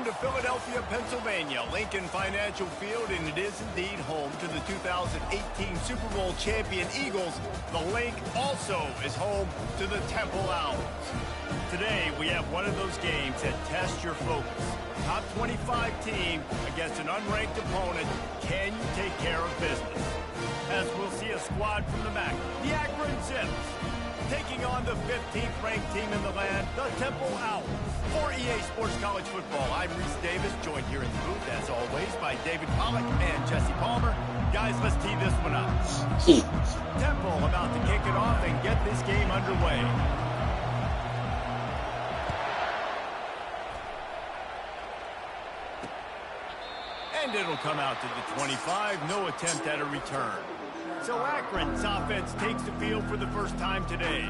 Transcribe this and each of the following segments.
Welcome to Philadelphia, Pennsylvania, Lincoln Financial Field, and it is indeed home to the 2018 Super Bowl champion Eagles. The Link also is home to the Temple Owls. Today, we have one of those games that tests your focus. Top 25 team against an unranked opponent. Can you take care of business? As we'll see a squad from the MAC, the Akron Zips, taking on the 15th ranked team in the land, the Temple Owls. For EA Sports College Football, I'm Reese Davis, joined here in the booth, as always, by David Pollack and Jesse Palmer. Guys, let's tee this one up. Temple about to kick it off and get this game underway. And it'll come out to the 25, no attempt at a return. So Akron's offense takes the field for the first time today.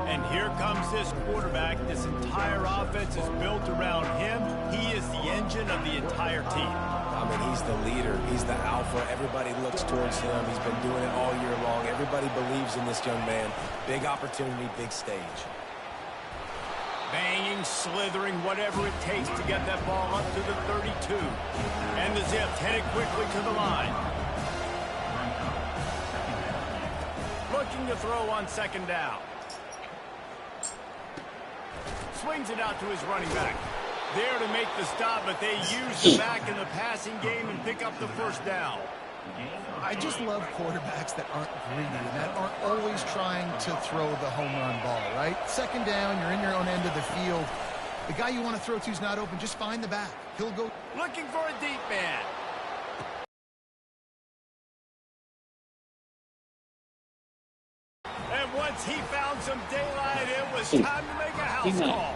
And here comes this quarterback. This entire offense is built around him. He is the engine of the entire team. I mean, he's the leader. He's the alpha. Everybody looks towards him. He's been doing it all year long. Everybody believes in this young man. Big opportunity, big stage. Banging, slithering, whatever it takes to get that ball up to the 32. And the Zips headed quickly to the line. Looking to throw on second down. Swings it out to his running back. There to make the stop, but they use the back in the passing game and pick up the first down. I just love quarterbacks that aren't greedy and that aren't always trying to throw the home run ball, right? Second down, you're in your own end of the field. The guy you want to throw to is not open. Just find the back. He'll go. Looking for a deep man. And once he found some daylight, it was time to make a house call.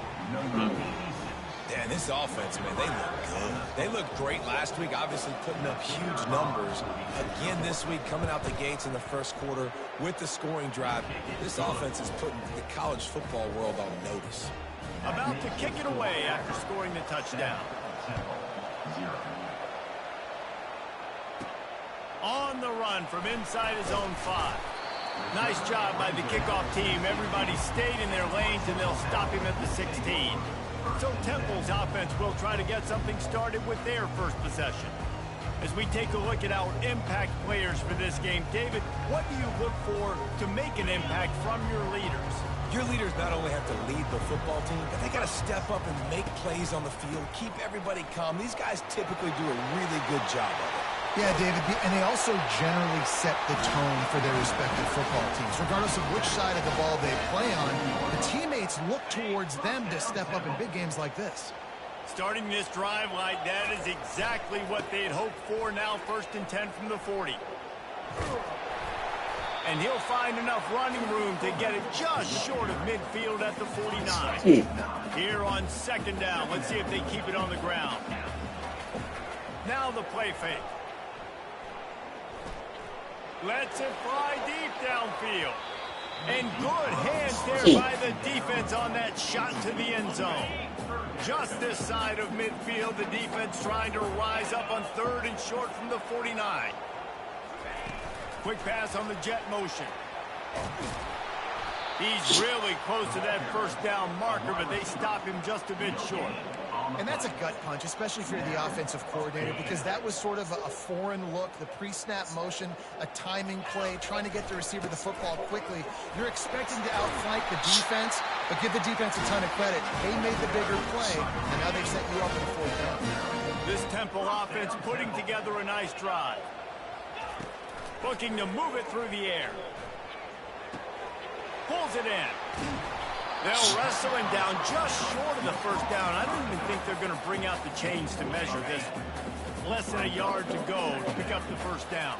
Yeah, this offense, man, they look good. They looked great last week, obviously putting up huge numbers. Again this week, coming out the gates in the first quarter with the scoring drive. This offense is putting the college football world on notice. About to kick it away after scoring the touchdown. On the run from inside his own 5. Nice job by the kickoff team. Everybody stayed in their lanes, and they'll stop him at the 16. So Temple's offense will try to get something started with their first possession. As we take a look at our impact players for this game, David, what do you look for to make an impact from your leaders? Your leaders not only have to lead the football team, but they got to step up and make plays on the field, keep everybody calm. These guys typically do a really good job of it. Yeah, David, and they also generally set the tone for their respective football teams. Regardless of which side of the ball they play on, the teammates look towards them to step up in big games like this. Starting this drive like that is exactly what they'd hoped for. Now 1st and 10 from the 40. And he'll find enough running room to get it just short of midfield at the 49. Here on second down, let's see if they keep it on the ground. Now the play fake. Lets it fly deep downfield. And good hands there by the defense on that shot to the end zone. Just this side of midfield, the defense trying to rise up on 3rd and short from the 49. Quick pass on the jet motion. He's really close to that first down marker, but they stop him just a bit short. And that's a gut punch, especially if you're the offensive coordinator, because that was sort of a foreign look, the pre-snap motion, a timing play, trying to get the receiver the football quickly. You're expecting to outflank the defense, but give the defense a ton of credit. They made the bigger play, and now they've set you up in the 4th down. This Temple offense putting together a nice drive. Looking to move it through the air. Pulls it in. They'll wrestle him down just short of the first down. I don't even think they're going to bring out the chains to measure this one. Less than a yard to go to pick up the first down.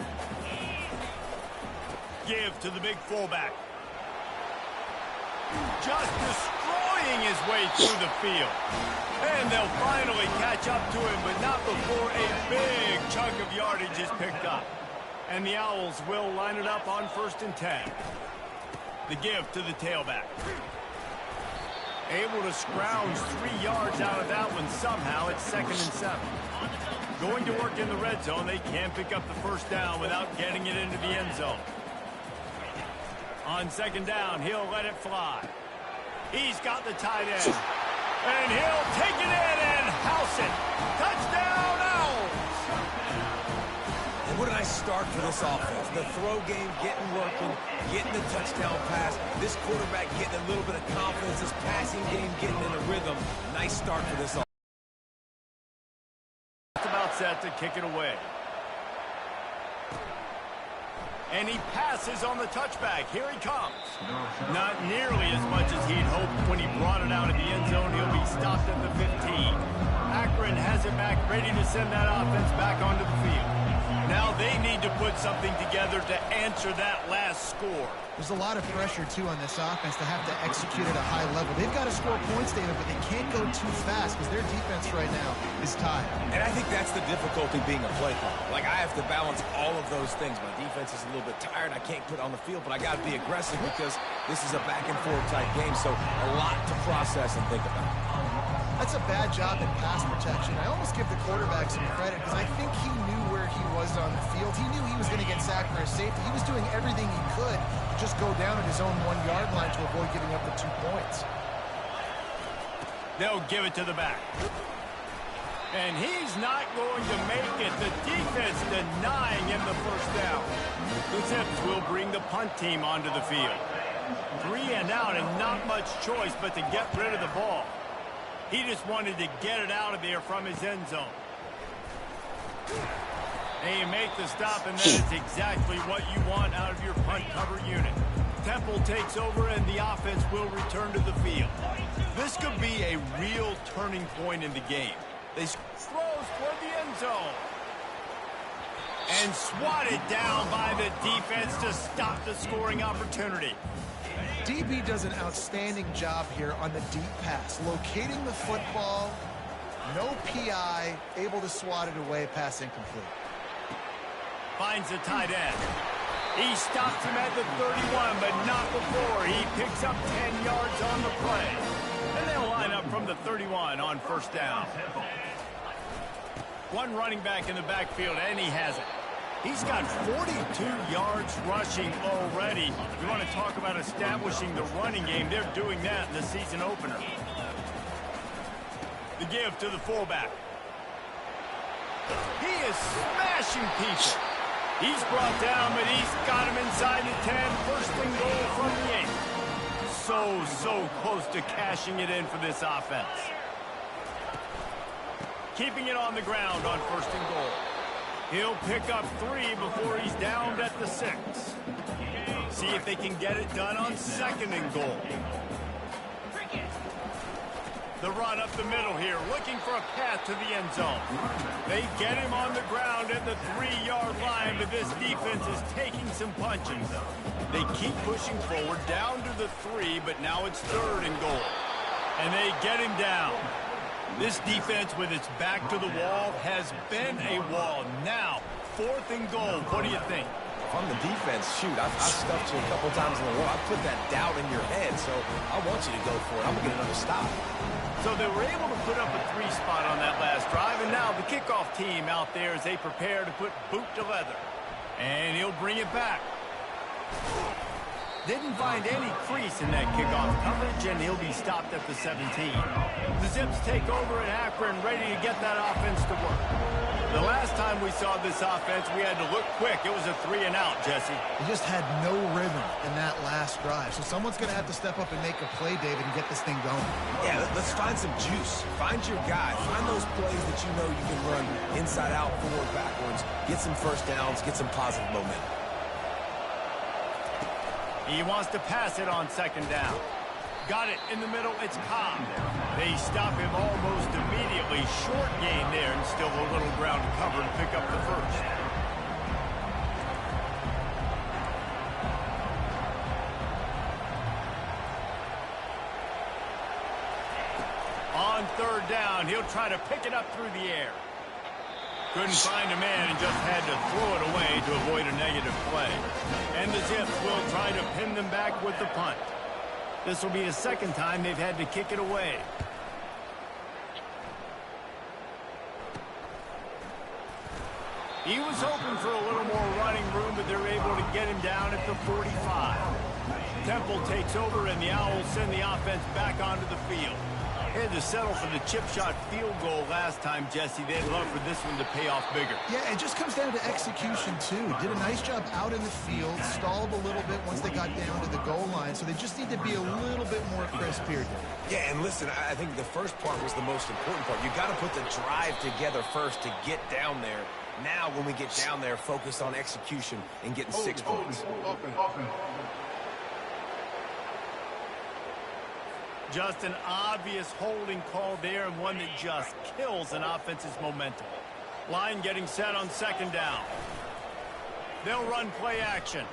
Give to the big fullback. Just destroying his way through the field. And they'll finally catch up to him, but not before a big chunk of yardage is picked up. And the Owls will line it up on 1st and 10. The give to the tailback. Able to scrounge 3 yards out of that one somehow. It's 2nd and 7. Going to work in the red zone. They can't pick up the first down without getting it into the end zone. On 2nd down, he'll let it fly. He's got the tight end. And he'll take it in and house it. Touchdown, Owls! And what a nice start for this offense. The throw game getting working, getting the touchdown pass. This quarterback getting a little bit of confidence. This passing game getting in a rhythm. Nice start for this offense. About set to kick it away. And he passes on the touchback. Here he comes. Not nearly as much as he'd hoped when he brought it out of the end zone. He'll be stopped at the 15. Akron has it back, ready to send that offense back onto the field. Now they need to put something together to answer that last score. There's a lot of pressure, too, on this offense to have to execute at a high level. They've got to score points, David, but they can't go too fast because their defense right now is tired. And I think that's the difficulty being a play caller. Like, I have to balance all of those things. My defense is a little bit tired. I can't put it on the field, but I got to be aggressive because this is a back-and-forth type game, so a lot to process and think about. That's a bad job in pass protection. I almost give the quarterback some credit because I think he knew where he was on the field. He knew he was going to get sacked for a safety. He was doing everything he could to just go down at his own 1-yard line to avoid giving up the 2 points. They'll give it to the back. And he's not going to make it. The defense denying him the first down. The Zips will bring the punt team onto the field. 3 and out and not much choice but to get rid of the ball. He just wanted to get it out of there from his end zone. And you make the stop, and that is exactly what you want out of your punt cover unit. Temple takes over, and the offense will return to the field. This could be a real turning point in the game. They throws toward the end zone. And swatted down by the defense to stop the scoring opportunity. DB does an outstanding job here on the deep pass, locating the football, no PI, able to swat it away, pass incomplete. Finds the tight end. He stops him at the 31, but not before. He picks up 10 yards on the play. And they'll line up from the 31 on first down. One running back in the backfield, and he has it. He's got 42 yards rushing already. You want to talk about establishing the running game. They're doing that in the season opener. The give to the fullback. He is smashing people. He's brought down, but he's got him inside the 10. First and goal from the 8. So close to cashing it in for this offense. Keeping it on the ground on first and goal. He'll pick up 3 before he's downed at the 6. See if they can get it done on second and goal. The run up the middle here, looking for a path to the end zone. They get him on the ground at the 3-yard line, but this defense is taking some punches. They keep pushing forward down to the 3, but now it's third and goal. And they get him down. This defense, with its back to the wall, has been a wall. Now, fourth and goal. What do you think? If I'm the defense, shoot, I've stuffed you a couple times in a row. I've put that doubt in your head, so I want you to go for it. I'm going to get another stop. So they were able to put up a 3 spot on that last drive, and now the kickoff team out there as they prepare to put boot to leather. And he'll bring it back. Didn't find any crease in that kickoff coverage, and he'll be stopped at the 17. The Zips take over at Akron, ready to get that offense to work. The last time we saw this offense, we had to look quick. It was a 3 and out, Jesse. They just had no rhythm in that last drive. So someone's going to have to step up and make a play, David, and get this thing going. Yeah, let's find some juice. Find your guy. Find those plays that you know you can run inside out, forward, backwards. Get some first downs. Get some positive momentum. He wants to pass it on second down. Got it in the middle. It's Cobb. They stop him almost immediately. Short gain there, and still a little ground to cover and pick up the first. On third down, he'll try to pick it up through the air. Couldn't find a man and just had to throw it away to avoid a negative play. And the Zips will try to pin them back with the punt. This will be the second time they've had to kick it away. He was hoping for a little more running room, but they're able to get him down at the 45. Temple takes over, and the Owls send the offense back onto the field. Had to settle for the chip shot field goal last time, Jesse. They'd love for this one to pay off bigger. Yeah, it just comes down to execution, too. Did a nice job out in the field, stalled a little bit once they got down to the goal line, so they just need to be a little bit more crisp here. Yeah, and listen, I think the first part was the most important part. You got to put the drive together first to get down there. Now, when we get down there, focus on execution and getting 6 points. Just an obvious holding call there, and one that just kills an offense's momentum. Line getting set on second down. They'll run play action.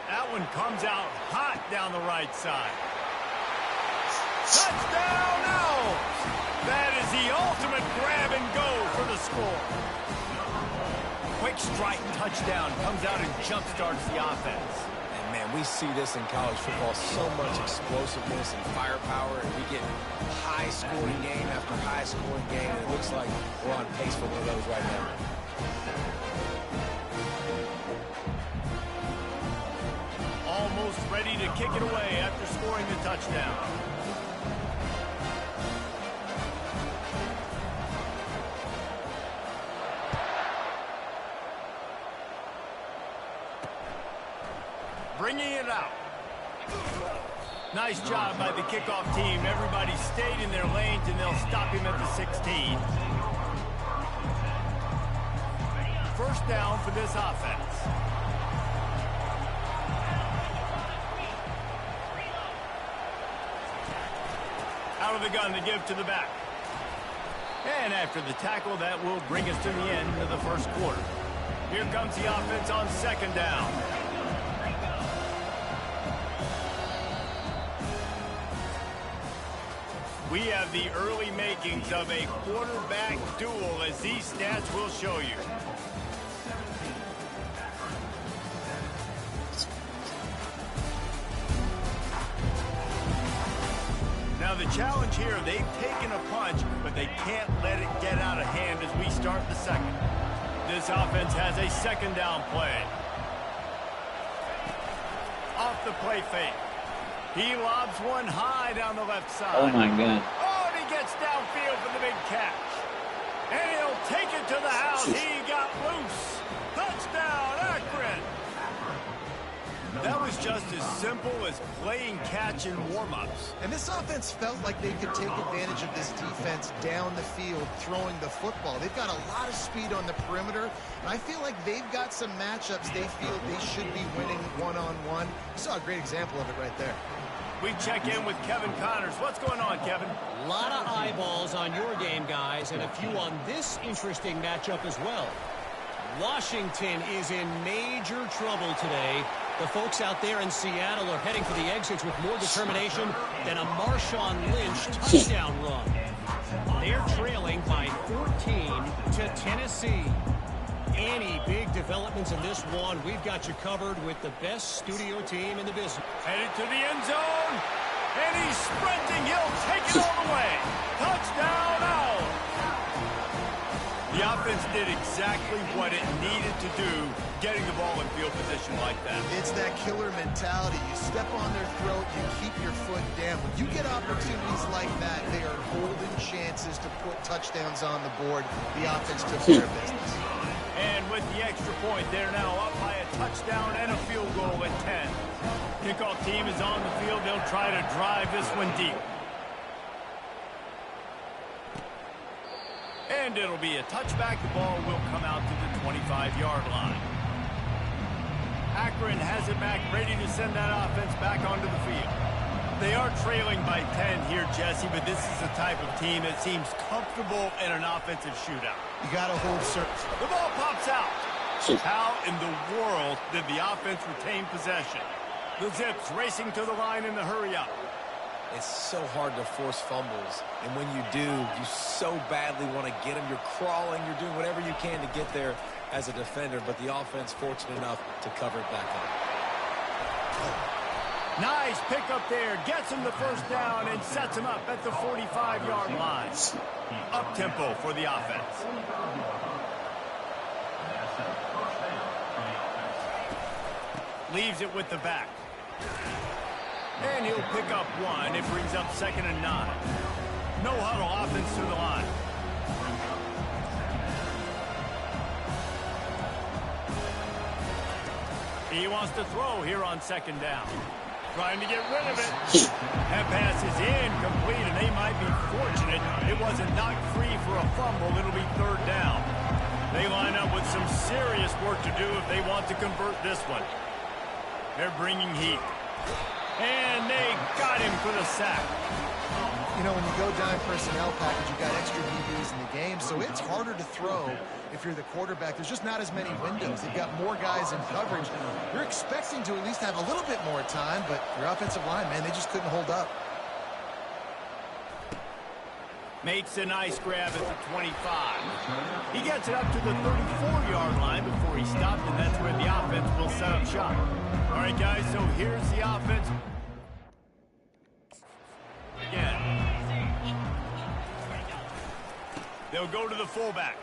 That one comes out hot down the right side. Touchdown Owls! That is the ultimate grab and go for the score. Quick strike touchdown comes out and jump-starts the offense. And, man, we see this in college football, so much explosiveness and firepower, and we get high-scoring game after high-scoring game, and it looks like we're on pace for one of those right now. Almost ready to kick it away after scoring the touchdown. Bringing it out. Nice job by the kickoff team. Everybody stayed in their lanes, and they'll stop him at the 16. First down for this offense. Out of the gun to give to the back. And after the tackle, that will bring us to the end of the first quarter. Here comes the offense on second down. We have the early makings of a quarterback duel, as these stats will show you. Now the challenge here, they've taken a punch, but they can't let it get out of hand as we start the second. This offense has a second down play. Off the play fake. He lobs one high down the left side. Oh, my God. Oh, and he gets downfield for the big catch. And he'll take it to the house. He got loose. Touchdown, Akron. That was just as simple as playing catch in warm-ups. And this offense felt like they could take advantage of this defense down the field, throwing the football. They've got a lot of speed on the perimeter, and I feel like they've got some matchups they feel they should be winning one-on-one. You saw a great example of it right there. We check in with Kevin Connors. What's going on, Kevin? A lot of eyeballs on your game, guys, and a few on this interesting matchup as well. Washington is in major trouble today. The folks out there in Seattle are heading for the exits with more determination than a Marshawn Lynch touchdown run. They're trailing by 14 to Tennessee. Any big developments in this one, we've got you covered with the best studio team in the business. Headed to the end zone, and he's sprinting. He'll take it all the way. Touchdown, Owls. The offense did exactly what it needed to do, getting the ball in field position like that. It's that killer mentality. You step on their throat, you keep your foot down. When you get opportunities like that, they are golden chances to put touchdowns on the board. The offense took care of business. And with the extra point, they're now up by a touchdown and a field goal at 10. Kickoff team is on the field. They'll try to drive this one deep. And it'll be a touchback. The ball will come out to the 25-yard line. Akron has it back, ready to send that offense back onto the field. They are trailing by 10 here, Jesse, but this is the type of team that seems comfortable in an offensive shootout. You got to hold certain. The ball pops out. How in the world did the offense retain possession? The Zips racing to the line in the hurry-up. It's so hard to force fumbles, and when you do, you so badly want to get them. You're crawling, you're doing whatever you can to get there as a defender, but the offense fortunate enough to cover it back up. Nice pickup there. Gets him the first down and sets him up at the 45-yard line. Up-tempo for the offense. Leaves it with the back. And he'll pick up one. It brings up 2nd and 9. No huddle offense to the line. He wants to throw here on 2nd down. Trying to get rid of it. That pass is incomplete, and they might be fortunate it wasn't knocked free for a fumble. It'll be 3rd down. They line up with some serious work to do if they want to convert this one. They're bringing heat. And they got him for the sack. You know, when you go dime personnel package, you got extra DBs in the game, so it's harder to throw if you're the quarterback. There's just not as many windows. They've got more guys in coverage. You're expecting to at least have a little bit more time, but your offensive line, man, they just couldn't hold up. Makes a nice grab at the 25. He gets it up to the 34-yard line before he stopped, and that's where the offense will set up shop. All right, guys, so here's the offense. Again. They'll go to the fullback.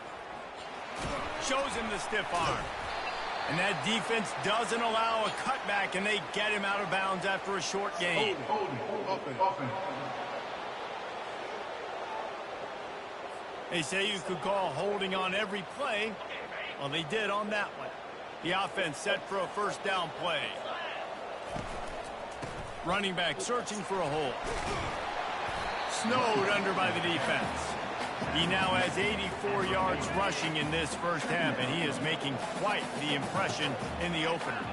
Shows him the stiff arm. And that defense doesn't allow a cutback, and they get him out of bounds after a short gain. They say you could call holding on every play. Well, they did on that one. The offense set for a 1st down play. Running back searching for a hole. Snowed under by the defense. He now has 84 yards rushing in this 1st half, and he is making quite the impression in the opener.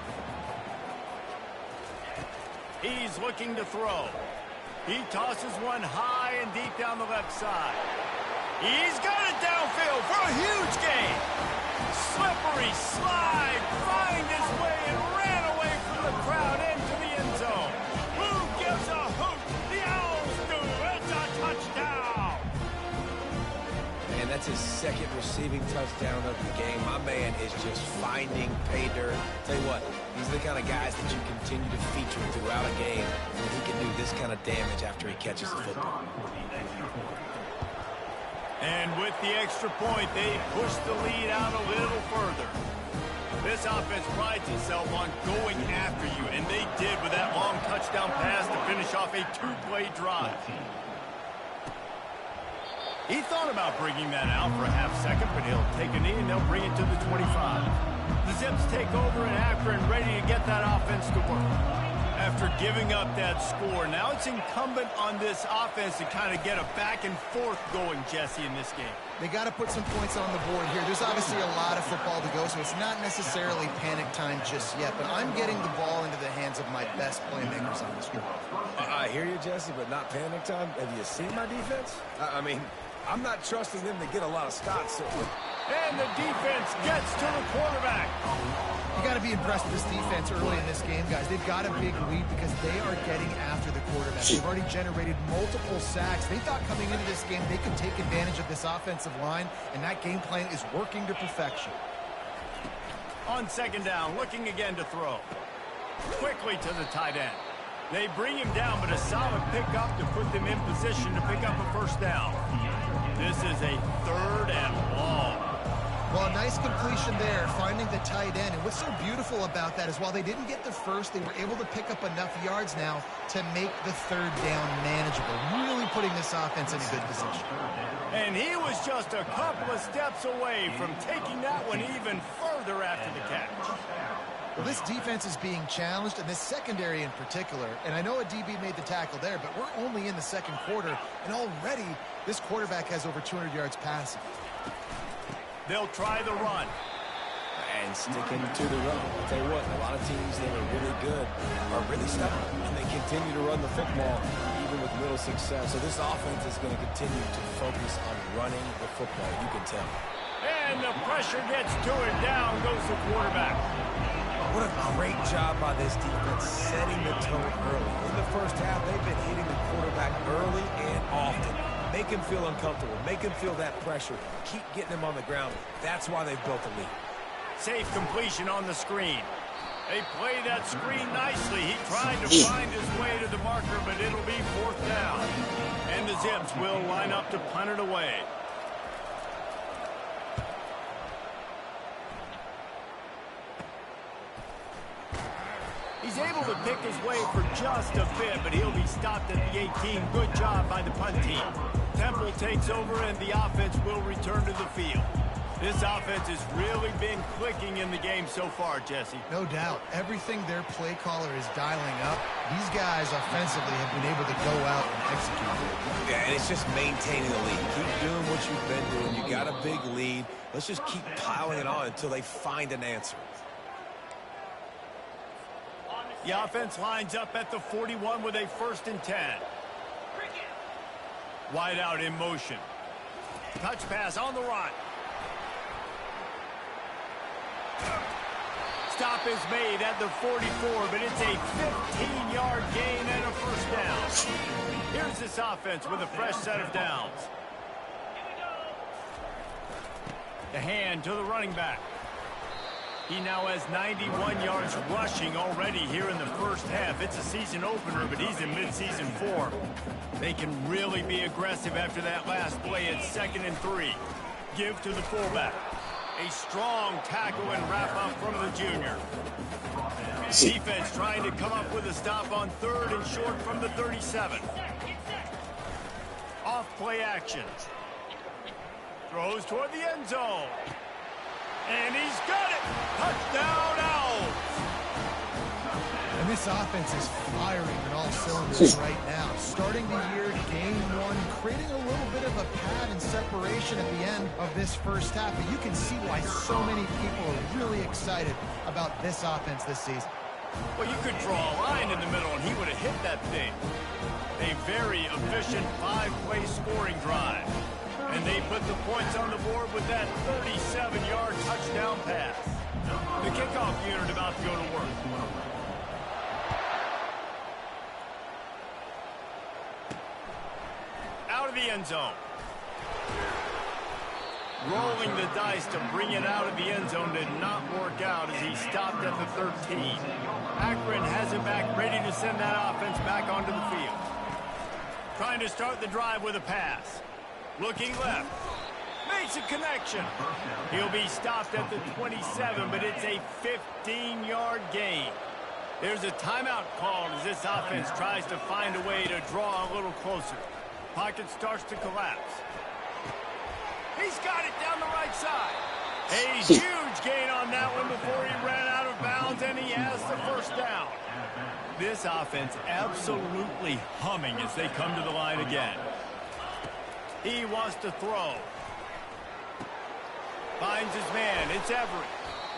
He's looking to throw. He tosses one high and deep down the left side. He's got it downfield for a huge gain. Slippery slide, find his way and ran away from the crowd into the end zone. Who gives a hoot? The Owls do. It's a touchdown. And that's his 2nd receiving touchdown of the game. My man is just finding pay dirt. Tell you what, these are the kind of guys that you continue to feature throughout a game when he can do this kind of damage after he catches the football. And with the extra point, they push the lead out a little further. This offense prides itself on going after you, and they did with that long touchdown pass to finish off a 2-play drive. He thought about bringing that out for a half-second, but he'll take a knee and they'll bring it to the 25. The Zips take over in Akron, ready to get that offense to work. After giving up that score, now it's incumbent on this offense to kind of get a back and forth going, Jesse, in this game. They got to put some points on the board here. There's obviously a lot of football to go, so it's not necessarily panic time just yet, but I'm getting the ball into the hands of my best playmakers on this drive. I hear you, Jesse, but not panic time. Have you seen my defense? I mean, I'm not trusting them to get a lot of stops. And the defense gets to the quarterback. You got to be impressed with this defense early in this game, guys. They've got a big lead because they are getting after the quarterback. They've already generated multiple sacks. They thought coming into this game they could take advantage of this offensive line, and that game plan is working to perfection. On 2nd down, looking again to throw. Quickly to the tight end. They bring him down, but a solid pickup to put them in position to pick up a 1st down. This is a 3rd and long. Well, a nice completion there, finding the tight end. And what's so beautiful about that is while they didn't get the first, they were able to pick up enough yards now to make the 3rd down manageable, really putting this offense in a good position. And he was just a couple of steps away from taking that one even further after the catch. Well, this defense is being challenged, and this secondary in particular. And I know a DB made the tackle there, but we're only in the 2nd quarter, and already this quarterback has over 200 yards passing. They'll try the run. And sticking to the run. I'll tell you what, a lot of teams that are really good are really stubborn, and they continue to run the football even with little success. So this offense is going to continue to focus on running the football, you can tell. And the pressure gets to it. Down goes the quarterback. What a great job by this defense setting the tone early. In the 1st half, they've been hitting the quarterback early and often. Make him feel uncomfortable. Make him feel that pressure. Keep getting him on the ground. That's why they've built the lead. Safe completion on the screen. They play that screen nicely. He tried to find his way to the marker, but it'll be 4th down. And the Zips will line up to punt it away. He He's able to pick his way for just a bit, but he'll be stopped at the 18. Good job by the punt team. Temple takes over, and the offense will return to the field. This offense has really been clicking in the game so far, Jesse. No doubt. Everything their play caller is dialing up, these guys offensively have been able to go out and execute. Yeah, and it's just maintaining the lead. Keep doing what you've been doing. You got a big lead. Let's just keep piling it on until they find an answer. The offense lines up at the 41 with a 1st and 10. Wide out in motion. Touch pass on the run. Stop is made at the 44, but it's a 15-yard gain and a 1st down. Here's this offense with a fresh set of downs. The hand to the running back. He now has 91 yards rushing already here in the first half. It's a season opener, but he's in midseason form. They can really be aggressive after that last play at 2nd and 3. Give to the fullback. A strong tackle and wrap-up from the junior. Defense trying to come up with a stop on 3rd and short from the 37. Off play action. Throws toward the end zone. And he's got it! Touchdown Owls! And this offense is firing on all cylinders right now. Starting the year, game 1, creating a little bit of a pad and separation at the end of this first half. But you can see why so many people are really excited about this offense this season. Well, you could draw a line in the middle, and he would have hit that thing. A very efficient 5-play scoring drive. And they put the points on the board with that 37-yard touchdown pass. The kickoff unit about to go to work. Out of the end zone. Rolling the dice to bring it out of the end zone did not work out as he stopped at the 13. Akron has it back, ready to send that offense back onto the field. Trying to start the drive with a pass. Looking left. Makes a connection. He'll be stopped at the 27, but it's a 15-yard gain. There's a timeout called as this offense tries to find a way to draw a little closer. Pocket starts to collapse. He's got it down the right side. A huge gain on that one before he ran out of bounds, and he has the 1st down. This offense absolutely humming as they come to the line again. He wants to throw. Finds his man. It's Everett.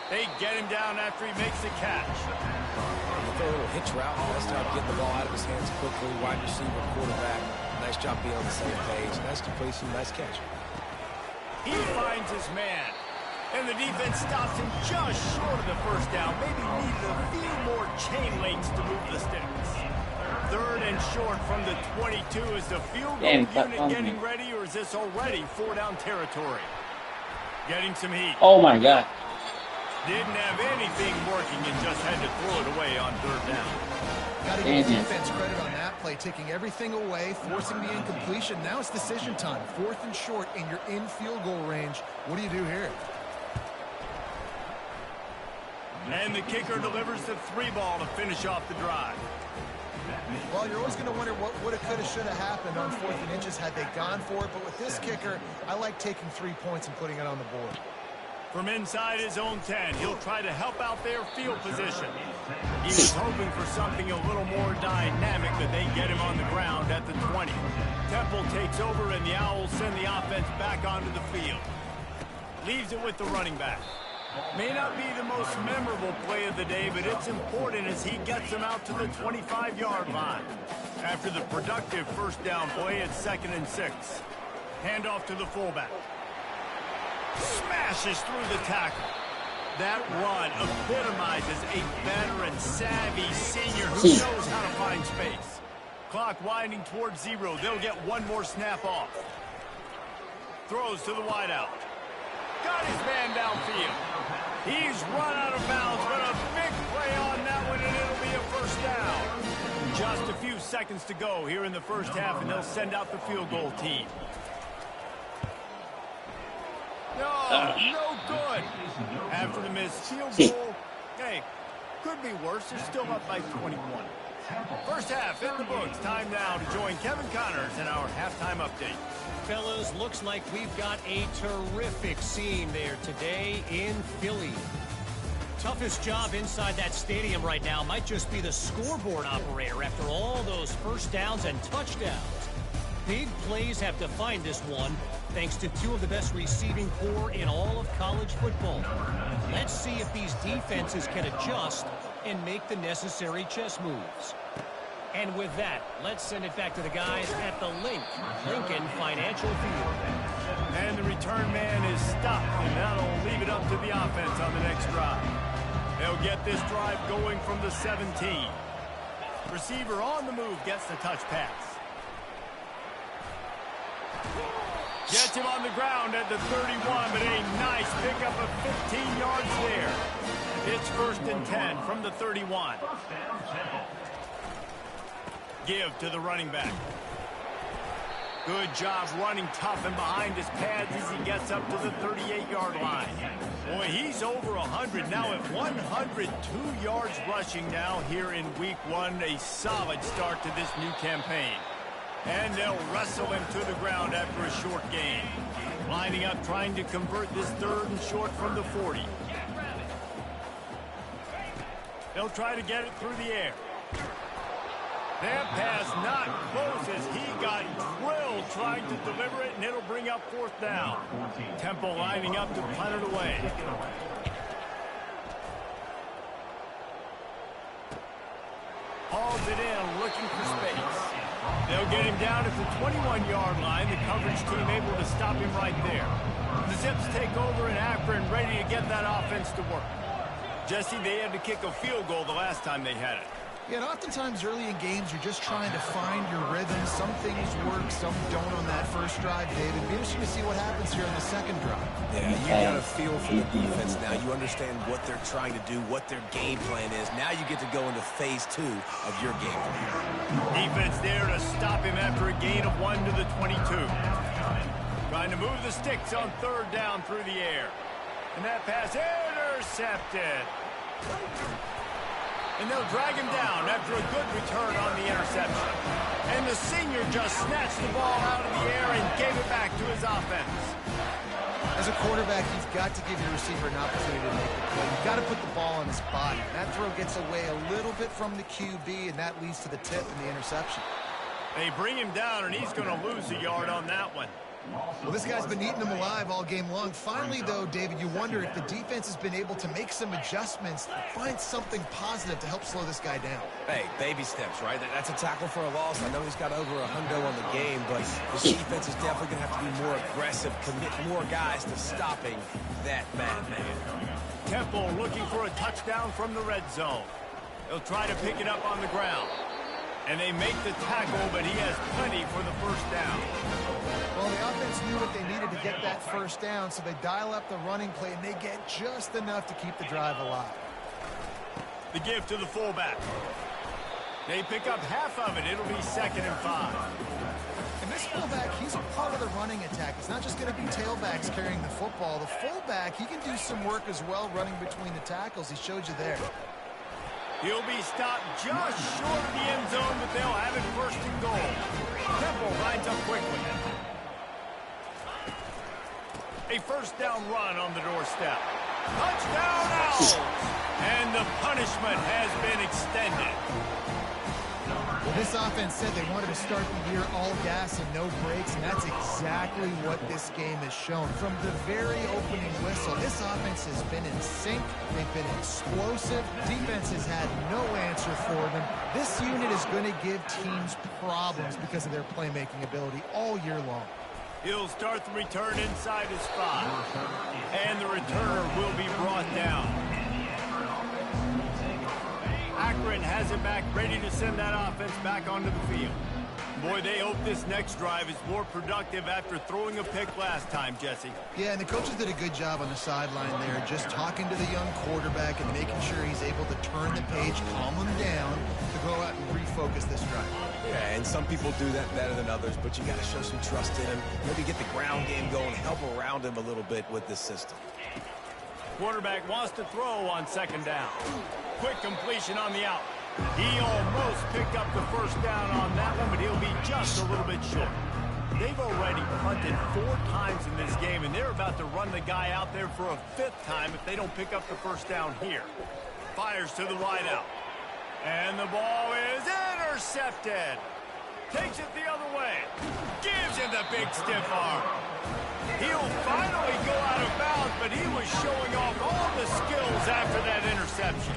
They get him down after he makes the catch. A little hitch route. Nice job getting the ball out of his hands quickly. Wide receiver, quarterback. Nice job being on the same page. Nice completion. Nice catch. He finds his man. And the defense stops him just short of the 1st down. Maybe needed a few more chain links to move the sticks. 3rd and short from the 22. Is the field goal unit getting ready, or is this already 4-down territory? Getting some heat. Oh, my God. Didn't have anything working and just had to throw it away on 3rd down. Got to give defense credit on that play, taking everything away, forcing the incompletion. Now it's decision time. 4th and short, and you're in field goal range. What do you do here? And the kicker delivers the 3 ball to finish off the drive. Well, you're always going to wonder what woulda, coulda, shoulda happened on 4th and inches had they gone for it. But with this kicker, I like taking 3 points and putting it on the board. From inside his own 10, he'll try to help out their field position. He was hoping for something a little more dynamic, but they get him on the ground at the 20. Temple takes over, and the Owls send the offense back onto the field. Leaves it with the running back. May not be the most memorable play of the day, but it's important as he gets them out to the 25-yard line. After the productive 1st down play, it's 2nd and 6. Handoff to the fullback. Smashes through the tackle. That run epitomizes a veteran, savvy senior who knows how to find space. Clock winding towards 0. They'll get one more snap off. Throws to the wideout. Got his man downfield. He's run out of bounds, but a big play on that one, and it'll be a 1st down. Just a few seconds to go here in the first half, and they'll send out the field goal team. No good. After the missed field goal, hey, Could be worse. They're still up by 21. First half in the books. Time now to join Kevin Connors in our halftime update. Fellas, looks like we've got a terrific scene there today in Philly. Toughest job inside that stadium right now might just be the scoreboard operator after all those first downs and touchdowns. Big plays have defined this one, thanks to two of the best receiving corps in all of college football. Let's see if these defenses can adjust and make the necessary chess moves. And with that, let's send it back to the guys at the Lincoln Financial Field. And the return man is stopped, and that'll leave it up to the offense on the next drive. They'll get this drive going from the 17. Receiver on the move gets the touch pass. Gets him on the ground at the 31, but a nice pickup of 15 yards there. It's 1st and 10 from the 31. Give to the running back. Good job running tough and behind his pads as he gets up to the 38-yard line. Boy, he's over 100 now at 102 yards rushing now here in week 1. A solid start to this new campaign. And they'll wrestle him to the ground after a short gain. Lining up, trying to convert this 3rd and short from the 40. They'll try to get it through the air. That pass not close as he got drilled trying to deliver it, and it'll bring up 4th down. Temple lining up to punt it away. Hauls it in, looking for space. They'll get him down at the 21-yard line. The coverage team able to stop him right there. The Zips take over in Akron, ready to get that offense to work. Jesse, they had to kick a field goal the last time they had it. Yeah, and oftentimes early in games, you're just trying to find your rhythm. Some things work, some don't on that first drive, David. It'd be interesting to see what happens here on the second drive. Yeah, you got a feel for the defense now. You understand what they're trying to do, what their game plan is. Now you get to go into phase 2 of your game plan. Defense there to stop him after a gain of 1 to the 22. Trying to move the sticks on 3rd down through the air. And that pass intercepted. And they'll drag him down after a good return on the interception. And the senior just snatched the ball out of the air and gave it back to his offense. As a quarterback, you've got to give your receiver an opportunity to make the play. You've got to put the ball on his body. That throw gets away a little bit from the QB, and that leads to the tip and the interception. They bring him down, and he's going to lose a yard on that one. Well, this guy's been eating them alive all game long. Finally, though, David, you wonder if the defense has been able to make some adjustments, find something positive to help slow this guy down. Hey, baby steps, right? That's a tackle for a loss. I know he's got over 100 on the game, but the defense is definitely going to have to be more aggressive, commit more guys to stopping that bad man. Temple looking for a touchdown from the red zone. They'll try to pick it up on the ground. And they make the tackle, but he has plenty for the 1st down. Well, the offense knew what they needed to get that 1st down, so they dial up the running play, and they get just enough to keep the drive alive. The give to the fullback. They pick up half of it. It'll be 2nd and 5. And this fullback, he's a part of the running attack. It's not just going to be tailbacks carrying the football. The fullback, he can do some work as well running between the tackles. He showed you there. He'll be stopped just short of the end zone, but they'll have it 1st and goal. Temple lines up quickly. A 1st down run on the doorstep. Touchdown Owls! And the punishment has been extended. Well, this offense said they wanted to start the year all gas and no brakes, and that's exactly what this game has shown. From the very opening whistle, this offense has been in sync. They've been explosive. Defense has had no answer for them. This unit is going to give teams problems because of their playmaking ability all year long. He'll start the return inside his spot. And the returner will be brought down. Akron has it back, ready to send that offense back onto the field. Boy, they hope this next drive is more productive after throwing a pick last time, Jesse. Yeah, and the coaches did a good job on the sideline there, just talking to the young quarterback and making sure he's able to turn the page, calm him down, to go out and refocus this drive. Yeah, and some people do that better than others, but you got to show some trust in him. Maybe get the ground game going, help around him a little bit with this system. Quarterback wants to throw on second down. Quick completion on the out. He almost picked up the first down on that one, but he'll be just a little bit short. They've already punted 4 times in this game, and they're about to run the guy out there for a 5th time if they don't pick up the first down here. Fires to the wide out. And the ball is intercepted. Takes it the other way. Gives him the big stiff arm. He'll finally go out of bounds, but he was showing off all the skills after that interception.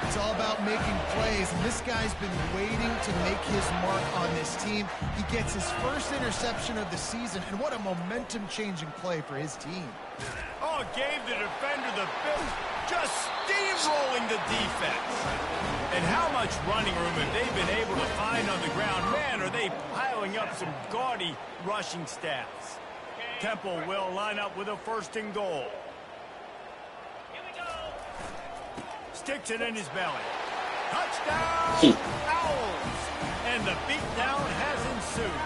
It's all about making plays, and this guy's been waiting to make his mark on this team. He gets his first interception of the season, and what a momentum-changing play for his team. Oh, gave the defender the bit, just steamrolling the defense. And how much running room have they been able to find on the ground? Man, are they piling up some gaudy rushing stats. Temple will line up with a 1st and goal. Sticks it in his belly. Touchdown, Owls! And the beatdown has ensued.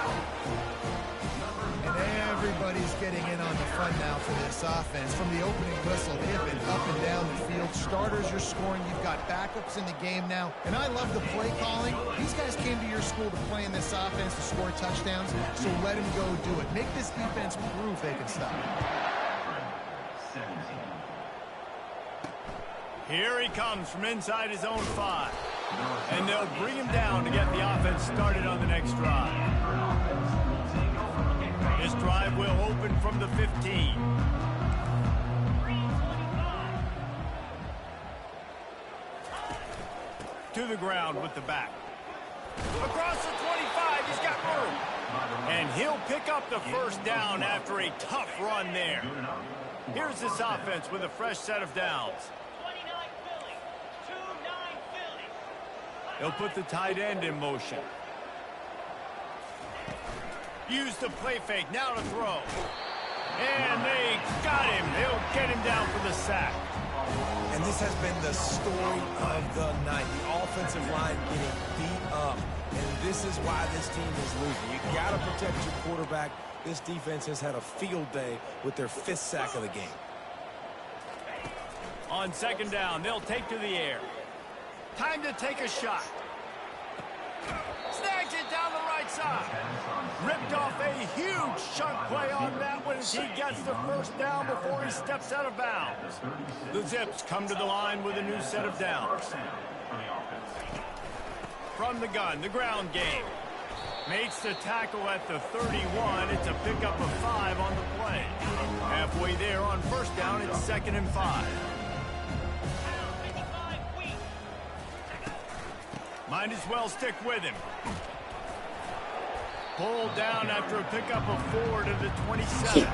And everybody's getting in on the fun now for this offense. From the opening whistle, they have been up and down the field. Starters are scoring. You've got backups in the game now. And I love the play calling. These guys came to your school to play in this offense to score touchdowns, so let them go do it. Make this defense prove they can stop. Here he comes from inside his own 5. And they'll bring him down to get the offense started on the next drive. This drive will open from the 15. To the ground with the back. Across the 25, he's got room. And he'll pick up the first down after a tough run there. Here's this offense with a fresh set of downs. He'll put the tight end in motion. Use the play fake, now to throw. And they got him. They'll get him down for the sack. And this has been the story of the night. The offensive line getting beat up. And this is why this team is losing. You got to protect your quarterback. This defense has had a field day with their 5th sack of the game. On second down, they'll take to the air. Time to take a shot. Snags it down the right side. Ripped off a huge chunk play on that one as he gets the first down before he steps out of bounds. The Zips come to the line with a new set of downs. From the gun, the ground game. Makes the tackle at the 31. It's a pickup of 5 on the play. Halfway there on first down, it's 2nd and 5. Might as well stick with him. Pulled down after a pickup of 4 to the 27.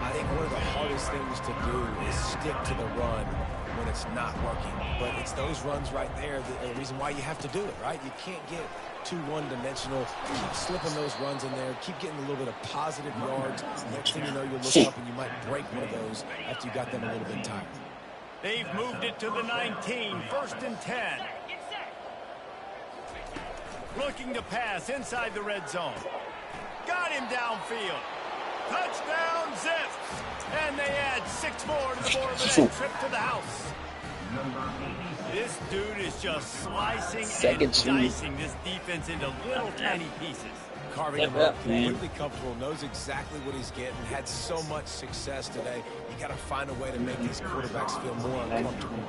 I think one of the hardest things to do is stick to the run when it's not working. But it's those runs right there the reason why you have to do it, right? You can't get too one-dimensional. Keep slipping those runs in there. Keep getting a little bit of positive yards. Next thing you know, you'll look up and you might break one of those after you got them a little bit tired. They've moved it to the 19. 1st and 10. Looking to pass inside the red zone. Got him downfield. Touchdown, Zips. And they add 6 more to the board with that trip to the house. This dude is just slicing and dicing this defense into little tiny pieces. Carving him up, completely comfortable, knows exactly what he's getting, had so much success today. You got to find a way to make these quarterbacks feel more uncomfortable.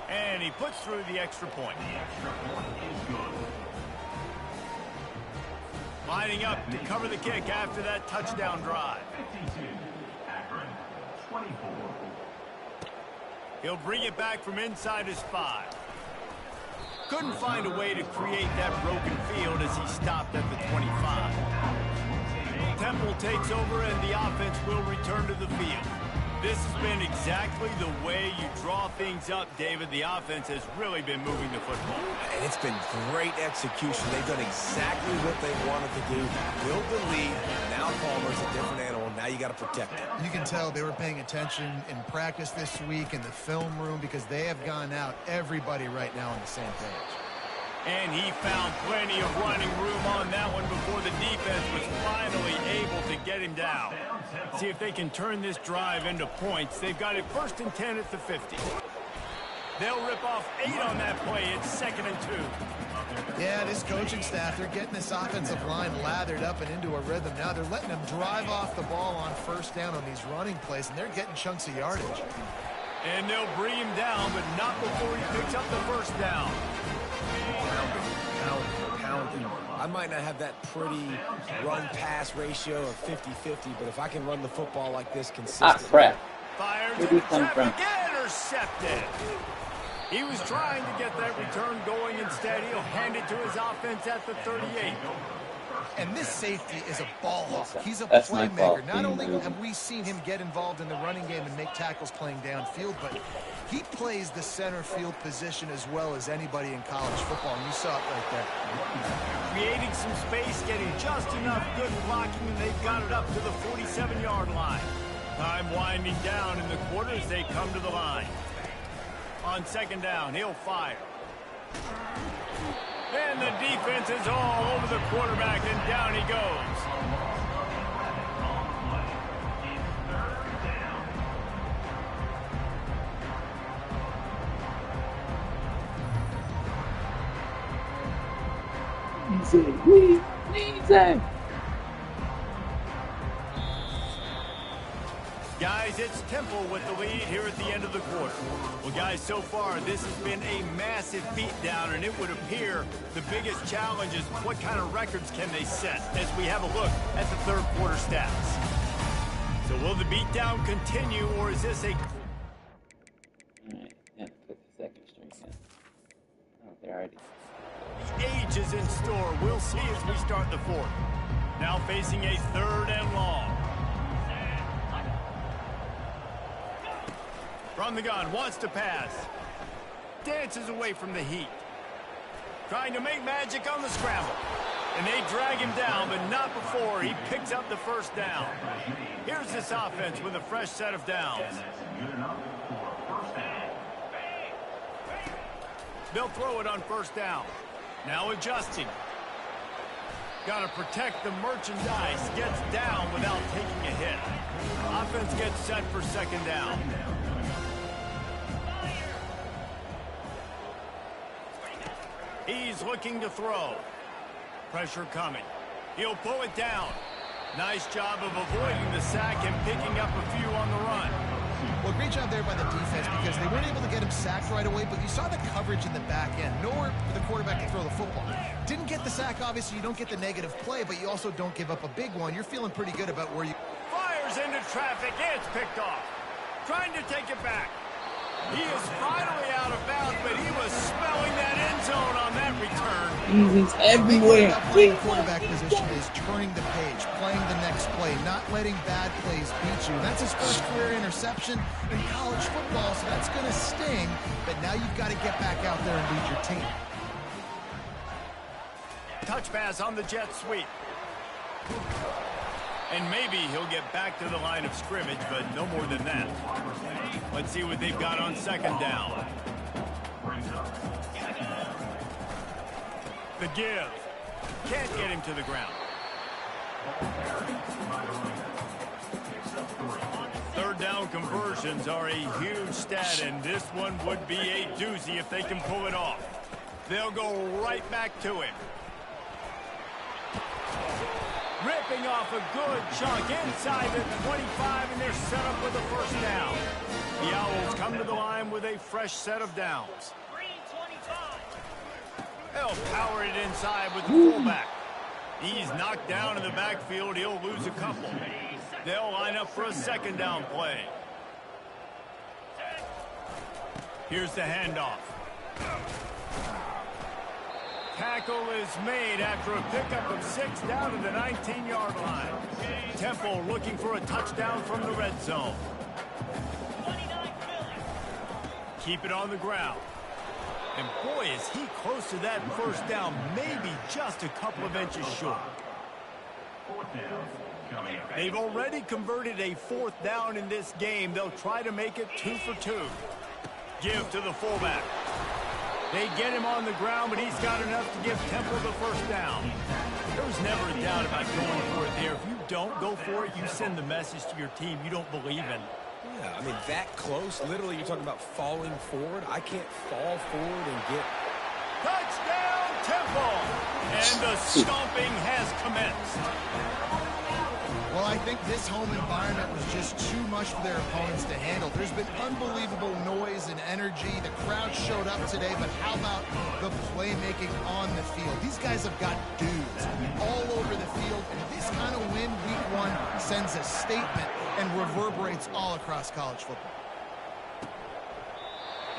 And he puts through the extra point. Lining up to cover the kick after that touchdown drive. He'll bring it back from inside his 5. Couldn't find a way to create that broken field as he stopped at the 25. Temple takes over and the offense will return to the field. This has been exactly the way you draw things up, David. The offense has really been moving the football. And it's been great execution. They've done exactly what they wanted to do. Build the lead. Now Palmer's a different animal. Now you got to protect it. You can tell they were paying attention in practice this week in the film room because they have gone out, everybody right now on the same page. And he found plenty of running room on that one before the defense was finally able to get him down. See if they can turn this drive into points. They've got it 1st and 10 at the 50. They'll rip off 8 on that play. It's 2nd and 2. Yeah, this coaching staff, they're getting this offensive line lathered up and into a rhythm. Now they're letting them drive off the ball on 1st down on these running plays, and they're getting chunks of yardage. And they'll bring him down, but not before he picks up the 1st down. I might not have that pretty run-pass ratio of 50-50, but if I can run the football like this consistently... Ah, crap. Fires Where did he come from? Intercepted. He was trying to get that return going. Instead, he'll hand it to his offense at the 38. And this safety is a ball hawk. He's a That's my fault. playmaker. Not only have we seen him get involved in the running game and make tackles playing downfield, but he plays the center field position as well as anybody in college football, and you saw it right there. Creating some space, getting just enough good blocking, and they've got it up to the 47-yard line. Time winding down in the quarter as they come to the line. On 2nd down, he'll fire. And the defense is all over the quarterback, and down he goes. Easy. Guys, it's Temple with the lead here at the end of the quarter. Well, guys, so far, this has been a massive beatdown, and it would appear the biggest challenge is what kind of records can they set as we have a look at the 3rd quarter stats. So will the beatdown continue, or is this a... Alright, yeah, put the 2nd string in. Oh, they're already... Age is in store. We'll see as we start the 4th. Now facing a 3rd and long. From the gun, wants to pass. Dances away from the heat. Trying to make magic on the scramble. And they drag him down, but not before he picks up the 1st down. Here's this offense with a fresh set of downs. They'll throw it on 1st down. Now adjusting. Got to protect the merchandise. Gets down without taking a hit. Offense gets set for 2nd down. He's looking to throw. Pressure coming. He'll pull it down. Nice job of avoiding the sack and picking up a few on the run. Well, great job there by the defense because they weren't able to get him sacked right away, but you saw the coverage in the back end. Nowhere for the quarterback to throw the football. Didn't get the sack, obviously. You don't get the negative play, but you also don't give up a big one. You're feeling pretty good about where you... Fires into traffic. It's picked off. Trying to take it back. He is finally out of bounds, but he was smelling that end zone on that return. He's everywhere. The quarterback position is turning the page, playing the next play, not letting bad plays beat you. That's his 1st career interception in college football, so that's going to sting. But now you've got to get back out there and lead your team. Touch pass on the jet sweep. And maybe he'll get back to the line of scrimmage, but no more than that. Let's see what they've got on 2nd down. The give. Can't get him to the ground. 3rd down conversions are a huge stat, and this one would be a doozy if they can pull it off. They'll go right back to him. Ripping off a good chunk inside the 25, and they're set up with a 1st down. The Owls come to the line with a fresh set of downs. They'll power it inside with the fullback. He's knocked down in the backfield. He'll lose a couple. They'll line up for a 2nd down play. Here's the handoff. Tackle is made after a pickup of 6 down to the 19-yard line. Temple looking for a touchdown from the red zone. Keep it on the ground. And boy, is he close to that 1st down, maybe just a couple of inches short. They've already converted a 4th down in this game. They'll try to make it 2 for 2. Give to the fullback. They get him on the ground, but he's got enough to give Temple the first down. There was never a doubt about going for it there. If you don't go for it, you send the message to your team you don't believe in. Yeah, I mean, that close, literally you're talking about falling forward. I can't fall forward and get... Touchdown, Temple! And the stomping has commenced. Well, I think this home environment was just too much for their opponents to handle. There's been unbelievable noise and energy. The crowd showed up today, but how about the playmaking on the field? These guys have got dudes all over the field, and this kind of win week one sends a statement and reverberates all across college football.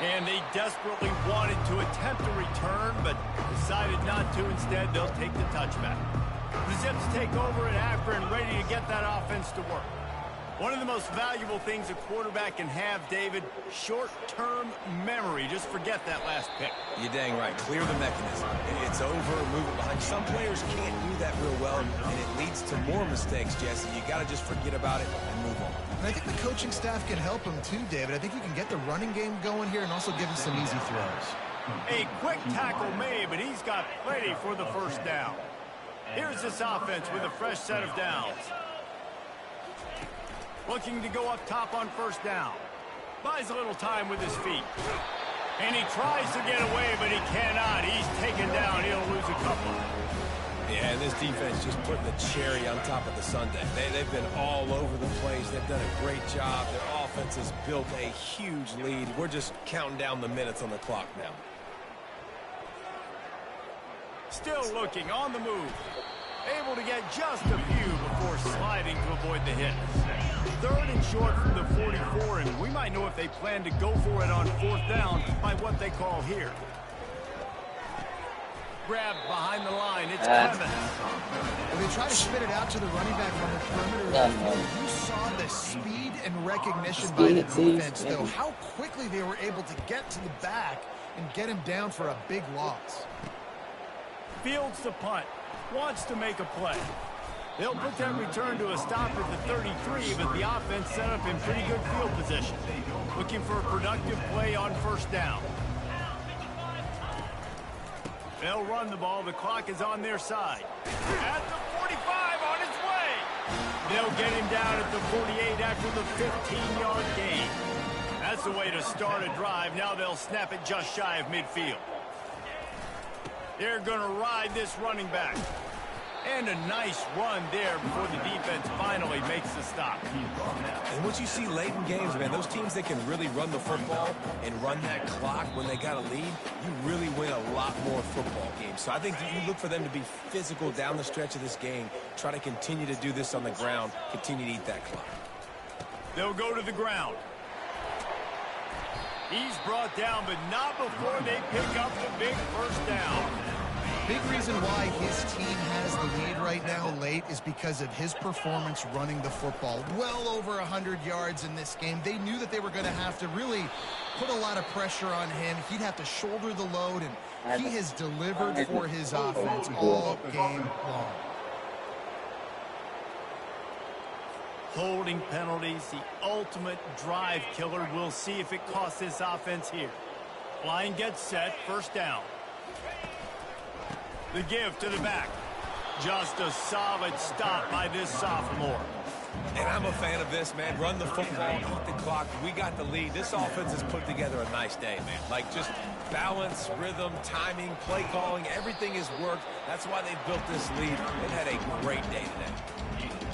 And they desperately wanted to attempt a return, but decided not to. Instead, they'll take the touchback. The Zips take over at Akron, ready to get that offense to work. One of the most valuable things a quarterback can have, David, short-term memory. Just forget that last pick. You're dang right. Clear the mechanism. It's over, move it behind. Some players can't do that real well, and it leads to more mistakes, Jesse. You got to just forget about it and move on. And I think the coaching staff can help him too, David. I think you can get the running game going here and also give him some easy throws. A quick tackle made, but he's got plenty for the first down. Here's this offense with a fresh set of downs. Looking to go up top on first down. Buys a little time with his feet. And he tries to get away, but he cannot. He's taken down. He'll lose a couple. Yeah, and this defense just putting the cherry on top of the sundae. They've been all over the place. They've done a great job. Their offense has built a huge lead. We're just counting down the minutes on the clock now. Still looking on the move. Able to get just a few before sliding to avoid the hit. Third and short from the 44, and we might know if they plan to go for it on fourth down by what they call here. Grabbed behind the line. It's Clemens. When they try to spit it out to the running back on the perimeter, you saw the speed and recognition by the defense, though. How quickly they were able to get to the back and get him down for a big loss. Fields the punt. Wants to make a play. They'll put that return to a stop at the 33, but the offense set up in pretty good field position. Looking for a productive play on first down. They'll run the ball. The clock is on their side. At the 45, on its way. They'll get him down at the 48 after the 15-yard gain. That's the way to start a drive. Now they'll snap it just shy of midfield. They're going to ride this running back. And a nice run there before the defense finally makes the stop. And what you see late in games, man, those teams that can really run the football and run that clock when they got a lead, you really win a lot more football games. So I think you look for them to be physical down the stretch of this game, try to continue to do this on the ground, continue to eat that clock. They'll go to the ground. He's brought down, but not before they pick up the big first down. Big reason why his team has the lead right now late is because of his performance running the football. Well over 100 yards in this game. They knew that they were going to have to really put a lot of pressure on him. He'd have to shoulder the load, and he has delivered for his offense all game long. Holding penalties, the ultimate drive killer. We'll see if it costs this offense here. Line gets set, first down. The give to the back. Just a solid stop by this sophomore. And I'm a fan of this, man. Run the football, eat the clock. We got the lead. This offense has put together a nice day, man. Like just balance, rhythm, timing, play calling, everything has worked. That's why they built this lead. They've had a great day today.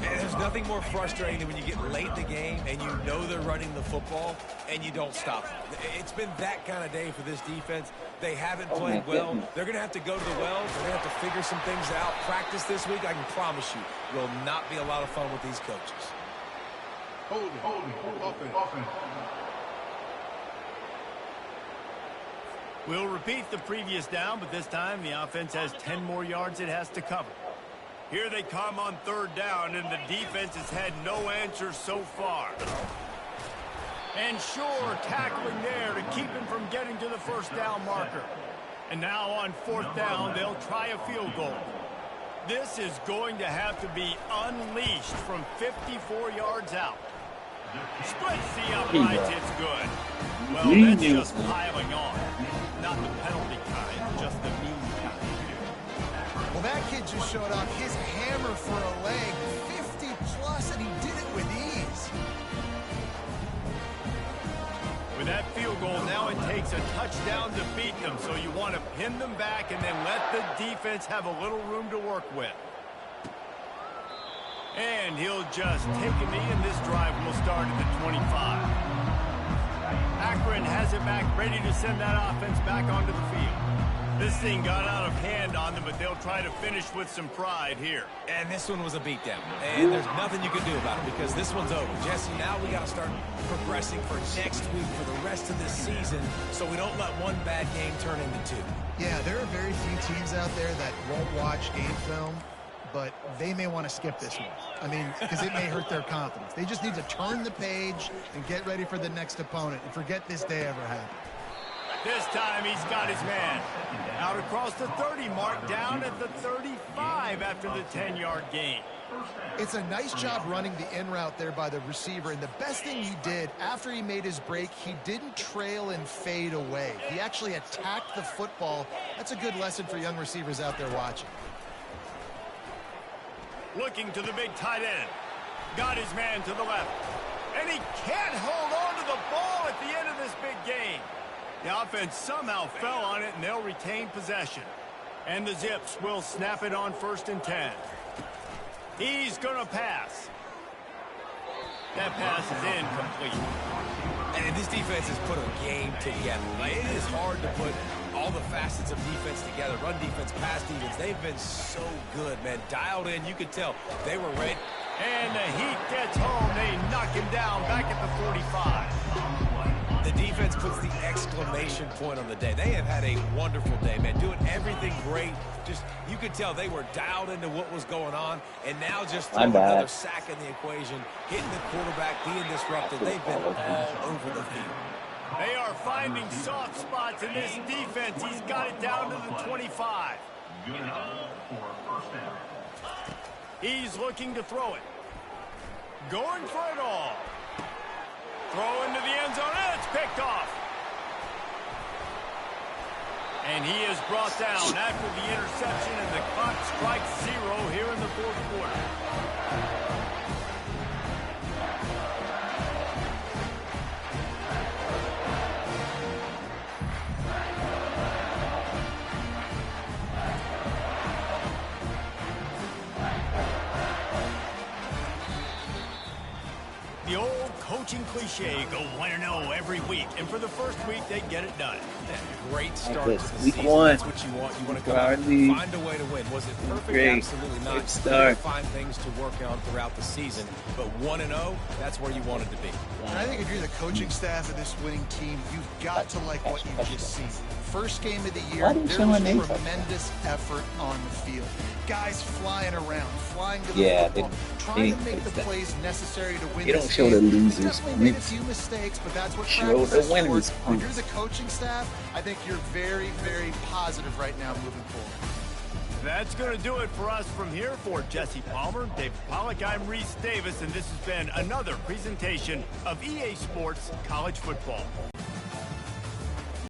And there's nothing more frustrating than when you get late in the game and you know they're running the football and you don't stop them. It's been that kind of day for this defense. They haven't played well. They're going to have to go to the wells. They're going to have to figure some things out. Practice this week, I can promise you, will not be a lot of fun with these coaches. Hold offense. We'll repeat the previous down, but this time the offense has 10 more yards it has to cover. Here they come on third down, and the defense has had no answers so far. And sure, tackling there to keep him from getting to the first down marker. And now on fourth down, they'll try a field goal. This is going to have to be unleashed from 54 yards out. Splits the uprights, it's good. Well, that's just piling on. Not the penalty kid just showed off his hammer for a leg, 50 plus, and he did it with ease. With that field goal, now it takes a touchdown to beat them, so you want to pin them back and then let the defense have a little room to work with. And he'll just take a knee, and this drive will start at the 25. Akron has it back, ready to send that offense back onto the field. This thing got out of hand on them, but they'll try to finish with some pride here. And this one was a beatdown. And there's nothing you can do about it because this one's over. Jesse, now we got to start progressing for next week for the rest of this season so we don't let one bad game turn into two. Yeah, there are very few teams out there that won't watch game film, but they may want to skip this one. I mean, because it may hurt their confidence. They just need to turn the page and get ready for the next opponent and forget this day ever happened. This time he's got his man. Out across the 30 mark, down at the 35 after the 10-yard gain. It's a nice job running the in route there by the receiver, and the best thing he did after he made his break, he didn't trail and fade away. He actually attacked the football. That's a good lesson for young receivers out there watching. Looking to the big tight end. Got his man to the left. And he can't hold on to the ball at the end of this big game. The offense somehow fell on it, and they'll retain possession. And the Zips will snap it on 1st and 10. He's going to pass. That pass is incomplete. And this defense has put a game together. Like, it is hard to put all the facets of defense together. Run defense, pass defense. They've been so good, man. Dialed in. You could tell they were ready. And the heat gets home. They knock him down back at the 45. The defense puts the exclamation point on the day. They have had a wonderful day, man. Doing everything great. Just, you could tell they were dialed into what was going on. And now just throwing another sack in the equation, hitting the quarterback, being disrupted. They've been all over the field. They are finding soft spots in this defense. He's got it down to the 25. He's looking to throw it. Going for it all. Throw into the end zone, and it's picked off. And he is brought down after the interception, and the clock strikes 0 here in the 4th quarter. The old coaching cliche, go 1-0 every week. And for the first week, they get it done. Great start Like to the week season. one. That's what you want. You want to go out and find a way to win. Was it perfect? Great. Absolutely not. Good start. Find things to work on throughout the season. But 1-0, that's where you wanted to be. And I think if you're the coaching staff of this winning team, you've got to like what you've just seen. First game of the year, there was tremendous effort on the field. Guys flying around, flying to the football, trying to make the plays necessary to win. You don't show the losers. Definitely made a few mistakes, but that's what show the winners. If you're the coaching staff, I think you're very, very positive right now moving forward. That's going to do it for us from here. For Jesse Palmer, Dave Pollack, I'm Reese Davis, and this has been another presentation of EA Sports College Football.